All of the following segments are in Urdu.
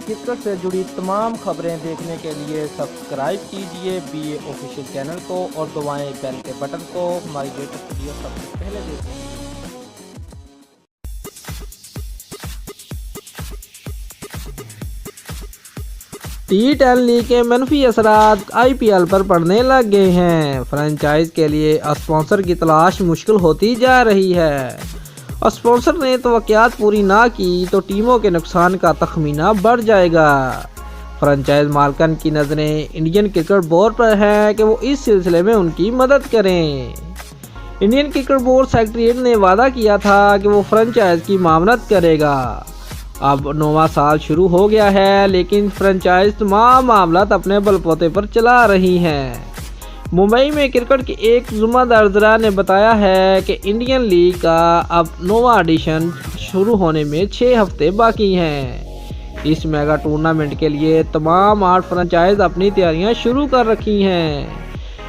کرکٹ سے جڑی تمام خبریں دیکھنے کے لیے سبسکرائب کیجیے BA آفیشیل چینل کو اور دبائیں بیل کے بٹن کو۔ ہماری لیٹسٹ ویڈیو سب سے پہلے دیکھیں۔ T10 لیگ کے منفی اثرات IPL پر پڑنے لگ گئے ہیں۔ فرنچائز کے لیے اسپانسر کی تلاش مشکل ہوتی جا رہی ہے۔ اسپانسر نے توقعات پوری نہ کی تو ٹیموں کے نقصان کا تخمینہ بڑھ جائے گا۔ فرنچائز مالکان کی نظریں انڈین کرکٹ بورڈ پر ہیں کہ وہ اس سلسلے میں ان کی مدد کریں۔ انڈین کرکٹ بورڈ سیکریٹریٹ نے وعدہ کیا تھا کہ وہ فرنچائز کی معاونت کرے گا۔ اب 9واں سال شروع ہو گیا ہے لیکن فرنچائز تمام معاملات اپنے بل بوتے پر چلا رہی ہیں۔ ممبئی میں کرکٹ کے ایک ذمہ دار ذرائع نے بتایا ہے کہ انڈین لیگ کا اب 9واں ایڈیشن شروع ہونے میں 6 ہفتے باقی ہیں۔ اس میگا ٹورنامنٹ کے لیے تمام 8 فرنچائز اپنی تیاریاں شروع کر رکھی ہیں،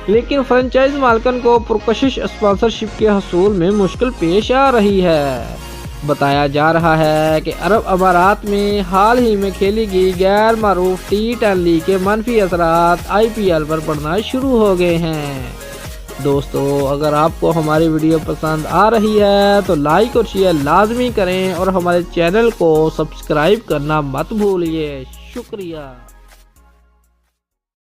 لیکن فرنچائز مالکان کو پرکشش اسپانسرشپ کے حصول میں مشکل پیش آ رہی ہے۔ بتایا جا رہا ہے کہ عرب امارات میں حال ہی میں کھیلی گئی غیر معروف T10 لیگ کے منفی اثرات IPL پر پڑنا شروع ہو گئے ہیں۔ دوستو، اگر آپ کو ہماری ویڈیو پسند آ رہی ہے تو لائک اور شیئر لازمی کریں اور ہمارے چینل کو سبسکرائب کرنا مت بھولیے۔ شکریہ۔